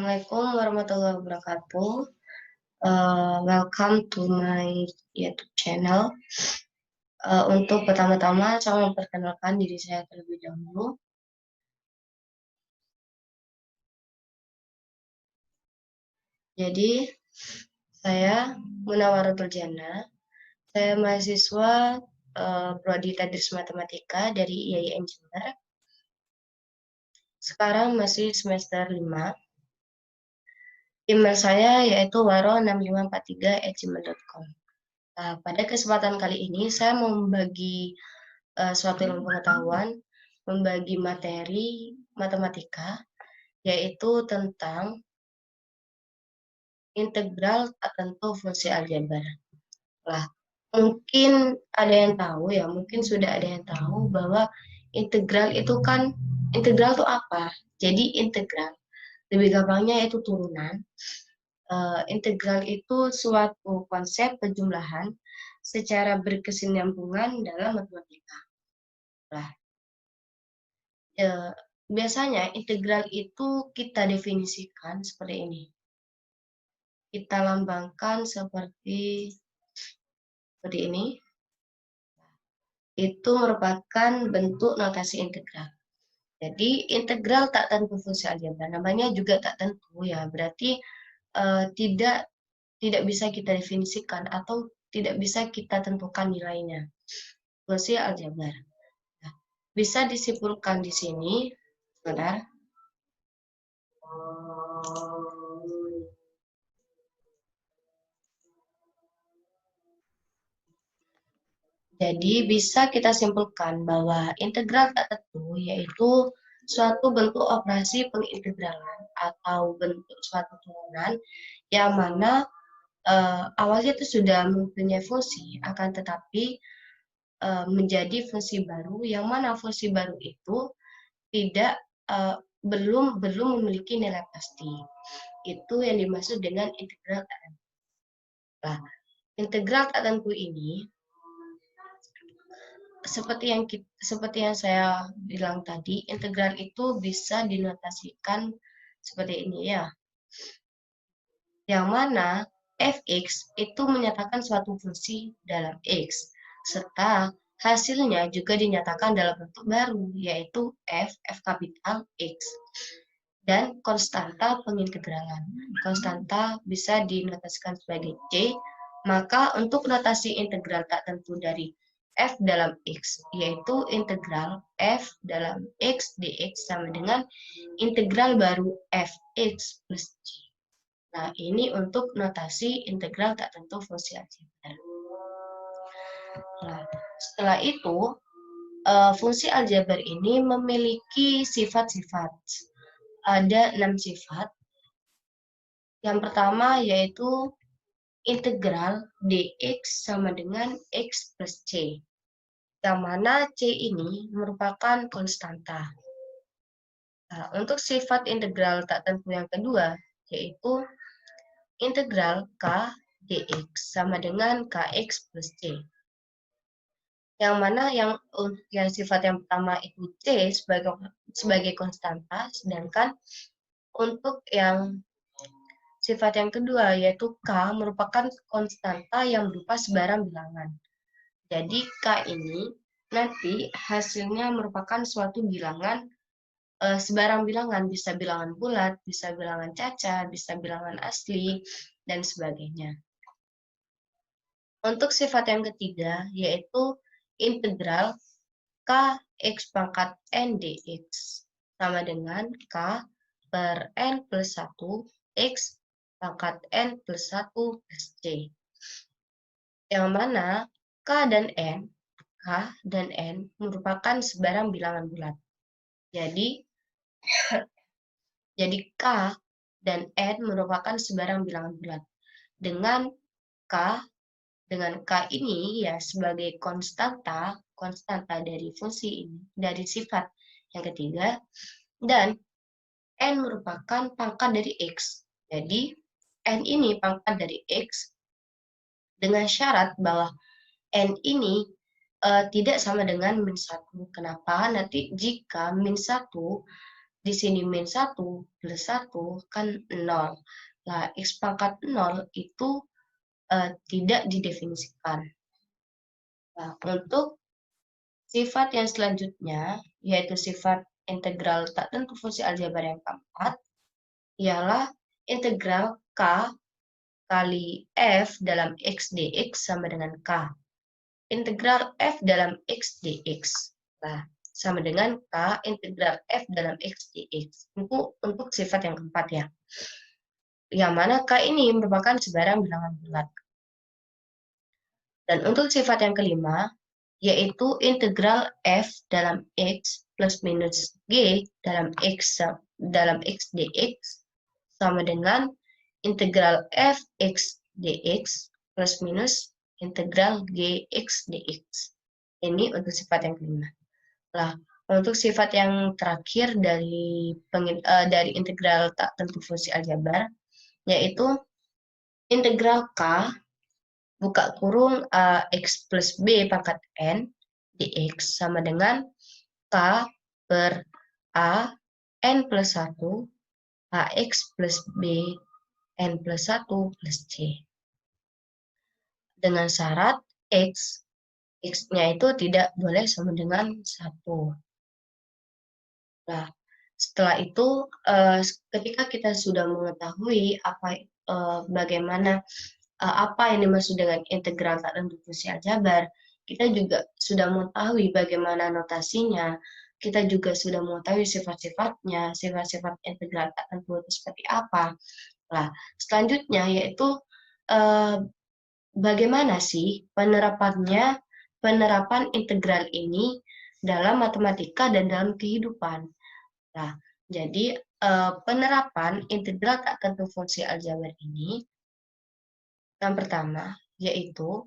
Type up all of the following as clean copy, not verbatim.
Assalamualaikum warahmatullahi wabarakatuh. Welcome to my YouTube channel. Untuk pertama-tama, saya memperkenalkan diri saya terlebih dahulu. Jadi, saya Munawwaratul Jannah. Saya mahasiswa Prodi Tadris Matematika dari IAIN Jember. Sekarang masih semester 5. Email saya yaitu waro6543@gmail.com. Nah, pada kesempatan kali ini saya mau membagi suatu ilmu pengetahuan, membagi materi matematika, yaitu tentang integral tertentu fungsi aljabar. Lah, mungkin ada yang tahu ya, mungkin sudah ada yang tahu bahwa integral itu apa? Jadi integral, lebih gampangnya yaitu turunan. Integral itu suatu konsep penjumlahan secara berkesinambungan dalam matematika. Lah, biasanya integral itu kita definisikan seperti ini. Kita lambangkan seperti ini. Itu merupakan bentuk notasi integral. Jadi integral tak tentu fungsi aljabar. Namanya juga tak tentu ya, berarti tidak bisa kita definisikan atau tidak bisa kita tentukan nilainya. Fungsi aljabar. Nah, bisa disimpulkan di sini, sebentar. Jadi bisa kita simpulkan bahwa integral tak tentu yaitu suatu bentuk operasi pengintegralan atau bentuk suatu turunan yang mana awalnya itu sudah mempunyai fungsi, akan tetapi menjadi fungsi baru yang mana fungsi baru itu tidak belum memiliki nilai pasti. Itu yang dimaksud dengan integral tak tentu. Nah, integral tak tentu ini seperti yang saya bilang tadi, integral itu bisa dinotasikan seperti ini ya. Yang mana fx itu menyatakan suatu fungsi dalam x, serta hasilnya juga dinyatakan dalam bentuk baru, yaitu f kapital x. Dan konstanta pengintegralan. Konstanta bisa dinotasikan sebagai c, maka untuk notasi integral tak tentu dari f dalam x, yaitu integral f dalam x dx sama dengan integral baru fx plus c. Nah, ini untuk notasi integral tak tentu fungsi aljabar. Nah, setelah itu, fungsi aljabar ini memiliki sifat-sifat. Ada 6 sifat. Yang pertama yaitu integral dx sama dengan x plus c. Yang mana c ini merupakan konstanta. Nah, untuk sifat integral tak tentu yang kedua, yaitu integral k dx sama dengan kx plus c. Yang mana yang sifat yang pertama itu c sebagai konstanta, sedangkan untuk yang sifat yang kedua yaitu k merupakan konstanta yang berupa sebarang bilangan. Jadi k ini nanti hasilnya merupakan suatu bilangan, sebarang bilangan, bisa bilangan bulat, bisa bilangan cacat, bisa bilangan asli, dan sebagainya. Untuk sifat yang ketiga yaitu integral k x pangkat n dx sama dengan k per n plus 1 x pangkat n plus 1 plus c. Yang mana k dan n merupakan sebarang bilangan bulat. Jadi k dan n merupakan sebarang bilangan bulat. Dengan k ini ya sebagai konstanta dari fungsi ini, dari sifat yang ketiga, dan n merupakan pangkat dari x. Jadi n ini pangkat dari x dengan syarat bahwa n ini tidak sama dengan min 1. Kenapa? Nanti jika min 1 di sini min 1 plus 1 kan 0. Nah, X pangkat 0 itu tidak didefinisikan. Nah, untuk sifat yang selanjutnya, yaitu sifat integral tak tentu fungsi aljabar yang keempat, ialah integral K kali F dalam X dx sama dengan K. Integral F dalam X dx. Nah, sama dengan K integral F dalam X dx. Untuk sifat yang keempat ya. Yang mana K ini merupakan sebarang bilangan bulat. Dan untuk sifat yang kelima, yaitu integral F dalam X plus minus G dalam X dx sama dengan integral F X dx plus minus integral G X dx. Ini untuk sifat yang kelima. Nah, untuk sifat yang terakhir dari integral tak tentu fungsi aljabar, yaitu integral K buka kurung X plus B pangkat N dx sama dengan K per A N plus 1 AX plus B N plus 1 plus C. Dengan syarat X-nya itu tidak boleh sama dengan 1. Nah, setelah itu, ketika kita sudah mengetahui bagaimana apa yang dimaksud dengan integral tak tentu fungsi aljabar, kita juga sudah mengetahui bagaimana notasinya, kita juga sudah mengetahui sifat-sifatnya, sifat-sifat integral tak tentu itu seperti apa. Nah, selanjutnya yaitu bagaimana sih penerapan integral ini dalam matematika dan dalam kehidupan. Nah, jadi penerapan integral tak tentu fungsi aljabar ini yang pertama, yaitu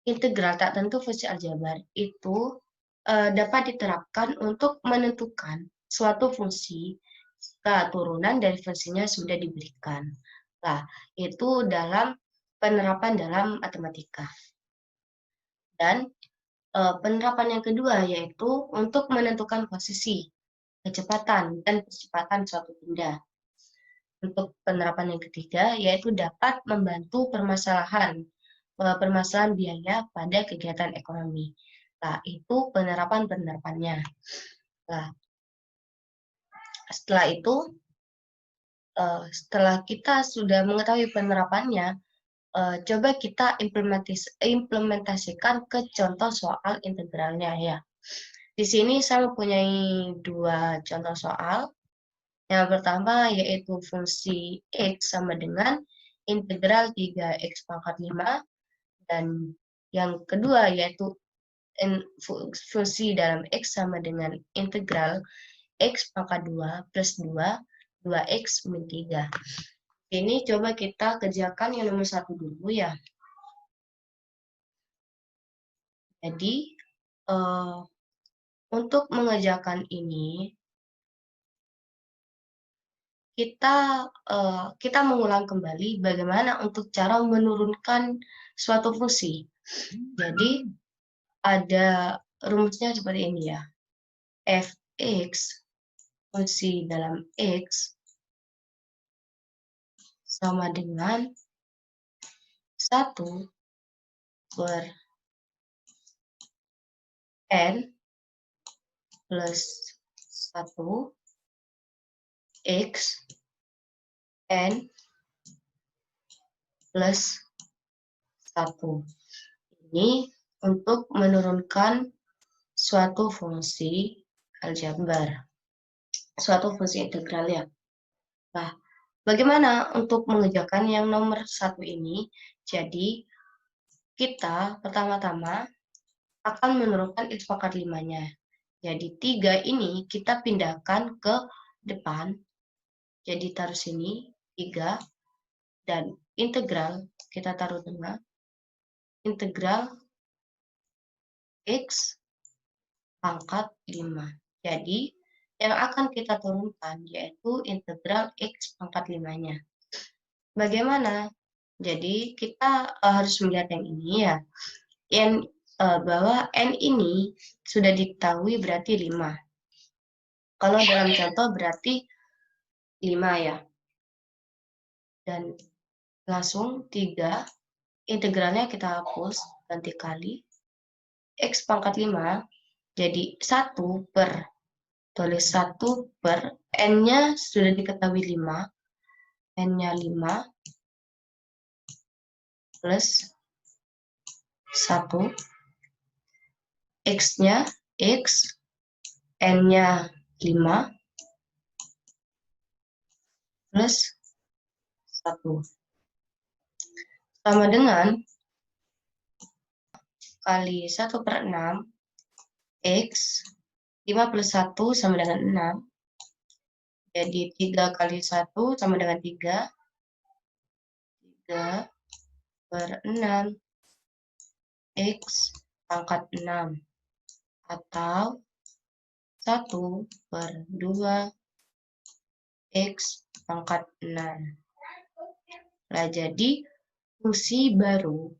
integral tak tentu fungsi aljabar itu dapat diterapkan untuk menentukan suatu fungsi jika turunan dari fungsinya sudah diberikan. Nah, itu dalam penerapan dalam matematika. Dan penerapan yang kedua yaitu untuk menentukan posisi, kecepatan, dan percepatan suatu benda. Untuk penerapan yang ketiga, yaitu dapat membantu permasalahan biaya pada kegiatan ekonomi. Nah, itu penerapannya. Nah, setelah itu, setelah kita sudah mengetahui penerapannya, coba kita implementasikan ke contoh soal integralnya ya. Di sini saya mempunyai 2 contoh soal. Yang pertama yaitu fungsi X sama dengan integral 3X pangkat 5. Dan yang kedua yaitu fungsi dalam X sama dengan integral X pangkat 2 plus 2X min 3. Ini coba kita kerjakan yang nomor 1 dulu ya. Jadi, untuk mengerjakan ini, kita mengulang kembali bagaimana untuk cara menurunkan suatu fungsi. Jadi ada rumusnya seperti ini ya. Fx fungsi dalam X sama dengan 1 per N plus 1 X N plus 1. Ini untuk menurunkan suatu fungsi aljabar, suatu fungsi integral ya. Nah, bagaimana untuk mengerjakan yang nomor 1 ini? Jadi, kita pertama-tama akan menurunkan X pangkat 5-nya. Jadi, 3 ini kita pindahkan ke depan. Jadi, taruh sini 3. Dan integral kita taruh tengah. Integral X pangkat 5. Jadi, yang akan kita turunkan yaitu integral X pangkat 5-nya. Bagaimana? Jadi, kita harus melihat yang ini ya. Bahwa N ini sudah diketahui berarti 5. Kalau dalam contoh berarti 5 ya. Dan langsung 3, integralnya kita hapus, ganti kali. X pangkat 5 jadi 1 per, tulis 1 per, N-nya sudah diketahui 5, N-nya 5 plus 1, X-nya X, N-nya 5 plus 1. Sama dengan kali 1 per 6, X, 5 plus 1 sama dengan 6. Jadi 3 kali 1 sama dengan 3. 3 per 6. X pangkat 6. Atau 1 per 2. X pangkat 6. Nah, jadi fungsi baru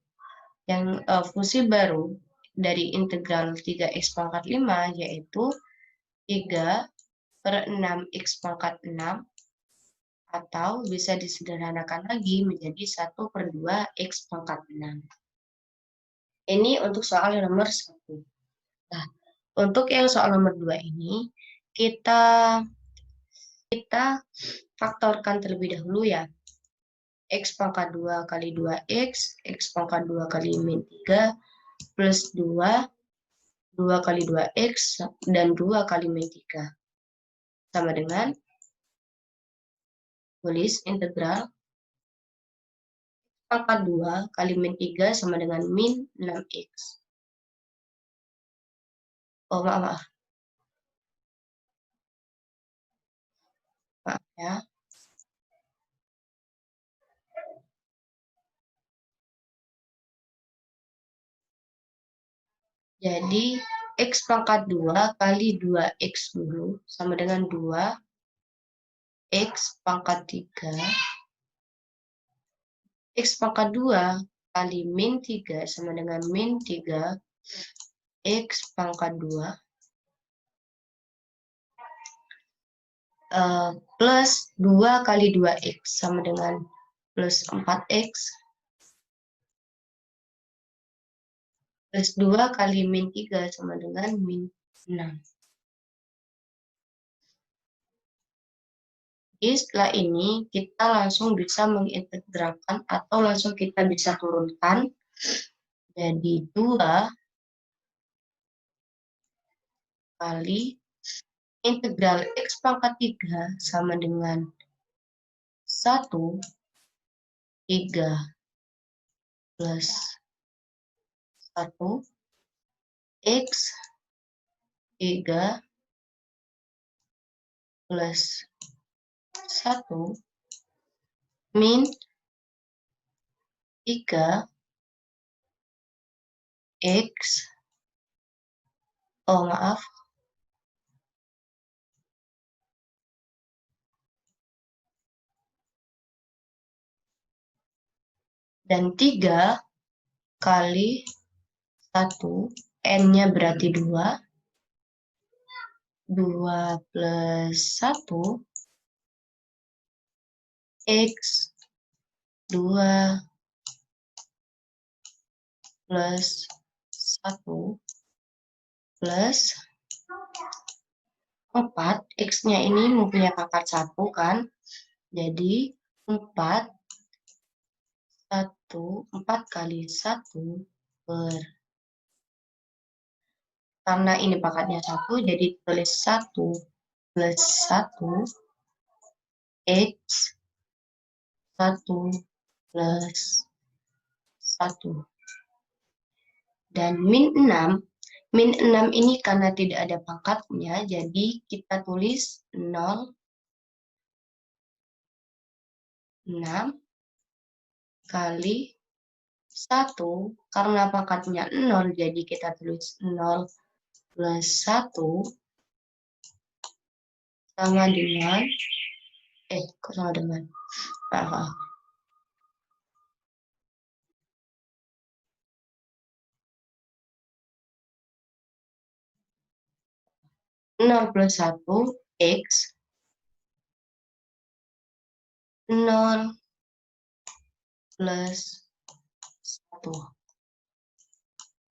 dari integral 3x pangkat 5 yaitu 3 per 6x pangkat 6, atau bisa disederhanakan lagi menjadi 1 per 2 x pangkat 6. Ini untuk soal yang nomor 1. Nah, untuk yang soal nomor 2 ini, kita faktorkan terlebih dahulu ya. X pangkat 2 kali 2x, X pangkat 2 kali min 3, plus 2, 2 kali 2x, dan 2 kali min 3. Sama dengan, tulis integral pangkat 2 kali min 3 sama dengan min 6x. Oh, maaf ya. Jadi, X pangkat 2 kali 2X dulu, sama dengan 2, X pangkat 3, X pangkat 2 kali min 3 sama dengan min 3, X pangkat 2, plus 2 kali 2X sama dengan plus 4X, plus 2 kali min 3 sama dengan min 6. Jadi setelah ini kita langsung bisa mengintegralkan atau langsung kita bisa turunkan jadi 2 kali integral X pangkat 3 sama dengan 1, 3 plus 1, X 3 plus 1, min 3, X, oh maaf, dan 3 kali 1, N-nya berarti 2, 2 plus 1, X, 2 plus 1, plus 4, X-nya ini mempunyai pangkat 1 kan, jadi 4 kali 1 per, karena ini pangkatnya 1, jadi tulis 1 plus 1, X 1 plus 1. Dan min 6, min 6 ini karena tidak ada pangkatnya, jadi kita tulis 0, 6 kali 1, karena pangkatnya 0, jadi kita tulis 0 plus 1 sama dengan, kok sama dengan, 0 plus 1, X 0 plus 1.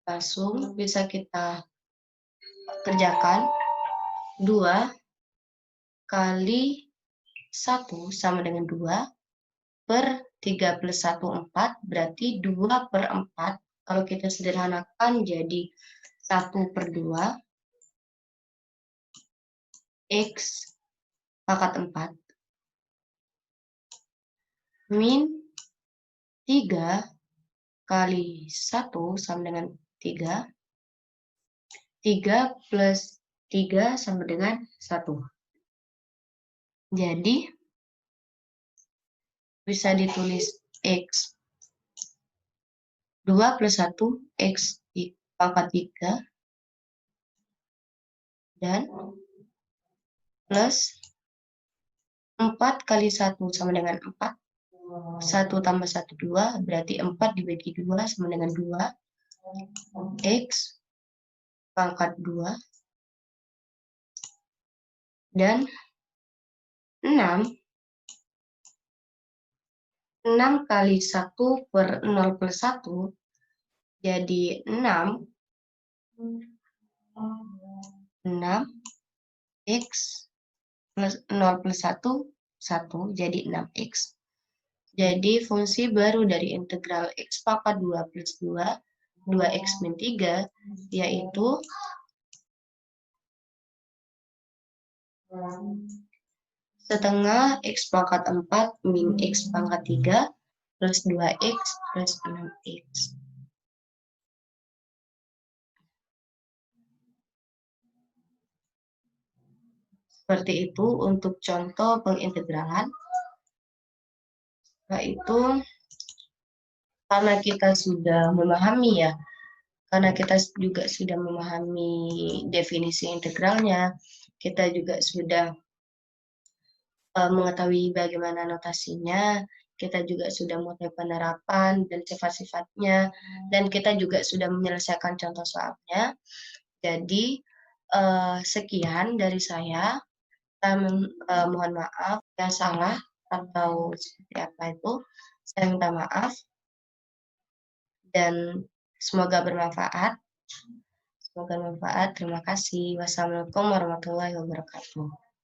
Langsung bisa kita kerjakan. 2 kali 1 sama dengan 2 per 3 plus 1, 4. Berarti 2 per 4. Kalau kita sederhanakan jadi 1 per 2. X pangkat 4. Min 3 kali 1 sama dengan 3. 3 plus 3 sama dengan 1. Jadi, bisa ditulis X 2 plus 1, X pangkat 3, dan plus 4 kali 1 sama dengan 4. 1 tambah 1, 2. Berarti 4 dibagi 2 sama dengan 2. X pangkat 2. Dan 6. 6 kali 1 per 0 plus 1. Jadi 6. 6 X plus 0 plus 1, 1. Jadi 6X. Jadi fungsi baru dari integral X pangkat 2 plus 2, 2X min 3, yaitu setengah X pangkat 4 min X pangkat 3 plus 2X plus 6X. Seperti itu untuk contoh pengintegralan. Setelah itu, karena kita sudah memahami ya, karena kita juga sudah memahami definisi integralnya, kita juga sudah mengetahui bagaimana notasinya, kita juga sudah mulai penerapan dan sifat-sifatnya, dan kita juga sudah menyelesaikan contoh soalnya. Jadi, sekian dari saya. Mohon maaf yang salah atau seperti apa itu. Saya minta maaf dan semoga bermanfaat. Semoga bermanfaat. Terima kasih. Wassalamualaikum warahmatullahi wabarakatuh.